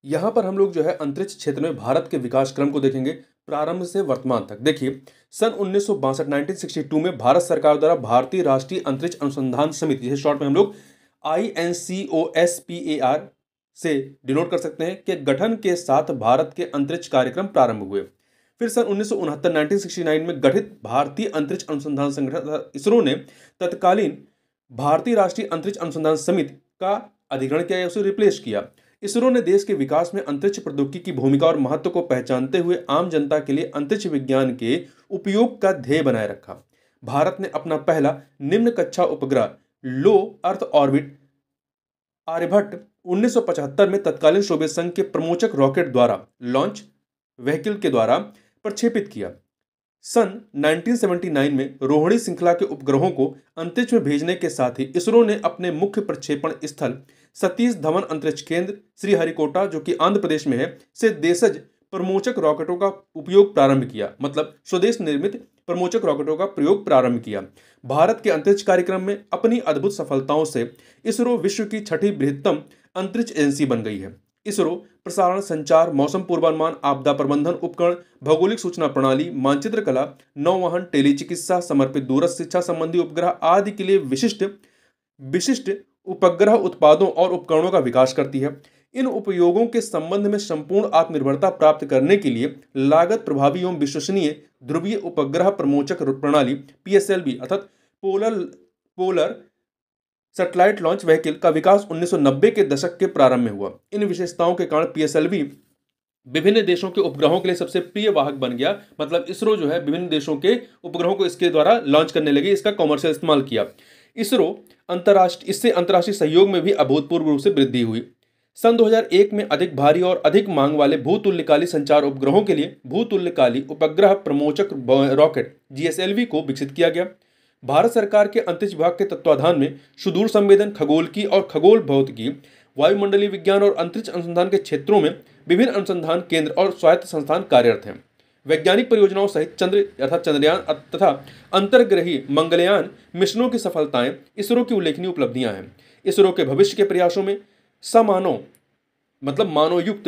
यहाँ पर हम लोग जो है अंतरिक्ष क्षेत्र में भारत के विकास क्रम को देखेंगे प्रारंभ से वर्तमान तक। देखिए, सन 1962 1962 में भारत सरकार द्वारा भारतीय राष्ट्रीय अंतरिक्ष अनुसंधान समिति, जिसे शॉर्ट में हम लोग INCOSPAR से डिनोट कर सकते हैं, के गठन के साथ भारत के अंतरिक्ष कार्यक्रम प्रारंभ हुए। फिर सन 1969 1969 में गठित भारतीय अंतरिक्ष अनुसंधान संगठन इसरो ने तत्कालीन भारतीय राष्ट्रीय अंतरिक्ष अनुसंधान समिति का अधिग्रहण किया या उसे रिप्लेस किया। इसरो ने देश के विकास में अंतरिक्ष प्रौद्योगिकी की भूमिका और महत्व को पहचानते हुए आम जनता के लिए अंतरिक्ष विज्ञान के उपयोग का ध्येय बनाए रखा। भारत ने अपना पहला निम्न कक्षा उपग्रह लो अर्थ ऑर्बिट आर्यभट्ट 1975 में तत्कालीन सोवियत संघ के प्रमोचक रॉकेट द्वारा लॉन्च व्हीकल के द्वारा प्रक्षेपित किया। सन 1979 में रोहिणी श्रृंखला के उपग्रहों को अंतरिक्ष में भेजने के साथ ही इसरो ने अपने मुख्य प्रक्षेपण स्थल सतीश धवन अंतरिक्ष केंद्र श्रीहरिकोटा, जो कि आंध्र प्रदेश में है, से देशज प्रमोचक रॉकेटों का उपयोग प्रारंभ किया। मतलब स्वदेश निर्मित प्रमोचक रॉकेटों का प्रयोग प्रारंभ किया। भारत के अंतरिक्ष कार्यक्रम में अपनी अद्भुत सफलताओं से इसरो विश्व की छठी बृहत्तम अंतरिक्ष एजेंसी बन गई है। इसरो प्रसारण, संचार, मौसम पूर्वानुमान, आपदा प्रबंधन उपकरण, भौगोलिक सूचना प्रणाली, मानचित्र कला, नौवहन, टेलीचिकित्सा, समर्पित दूरस्थ शिक्षा संबंधी उपग्रह आदि के लिए विशिष्ट उपग्रह उत्पादों और उपकरणों का विकास करती है। इन उपयोगों के संबंध में संपूर्ण आत्मनिर्भरता प्राप्त करने के लिए लागत प्रभावी एवं विश्वसनीय ध्रुवीय उपग्रह प्रमोचक प्रणाली PSLV अर्थात पोलर सैटेलाइट लॉन्च व्हीकल का विकास 1990 के दशक के प्रारंभ में हुआ। इन विशेषताओं के कारण PSLV विभिन्न देशों के उपग्रहों के लिए सबसे प्रिय वाहक बन गया। मतलब इसरो जो है विभिन्न देशों के उपग्रहों को इसके द्वारा लॉन्च करने लगे, इसका कॉमर्शियल इस्तेमाल किया। इससे अंतर्राष्ट्रीय सहयोग में भी अभूतपूर्व रूप से वृद्धि हुई। सन 2001 में अधिक भारी और अधिक मांग वाले भूतुल्यकाली संचार उपग्रहों के लिए भूतुल्यकाली उपग्रह प्रमोचक रॉकेट GSLV को विकसित किया गया। भारत सरकार के अंतरिक्ष विभाग के तत्वाधान में सुदूर संवेदन, खगोलकी और खगोल भौतिकी, वायुमंडलीय विज्ञान और अंतरिक्ष अनुसंधान के क्षेत्रों में विभिन्न अनुसंधान केंद्र और स्वायत्त संस्थान कार्यरत हैं। वैज्ञानिक परियोजनाओं सहित चंद्र अर्थात चंद्रयान तथा अंतर्ग्रही मंगलयान मिशनों की सफलताएं इसरो की उल्लेखनीय उपलब्धियां हैं। इसरो के भविष्य के प्रयासों में मानवयुक्त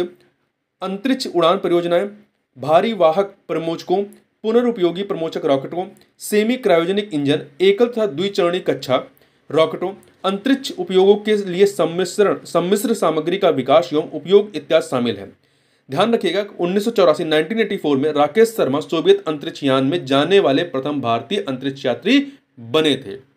अंतरिक्ष उड़ान परियोजनाएं, भारी वाहक प्रमोचकों, पुनरुपयोगी प्रमोचक रॉकेटों, सेमी क्रायोजेनिक इंजन, एकल तथा द्विचरणीय कक्षा रॉकेटों, अंतरिक्ष उपयोगों के लिए सम्मिश्र सामग्री का विकास एवं उपयोग इत्यादि शामिल है। ध्यान रखिएगा 1984 1984 में राकेश शर्मा सोवियत अंतरिक्ष यान में जाने वाले प्रथम भारतीय अंतरिक्ष यात्री बने थे।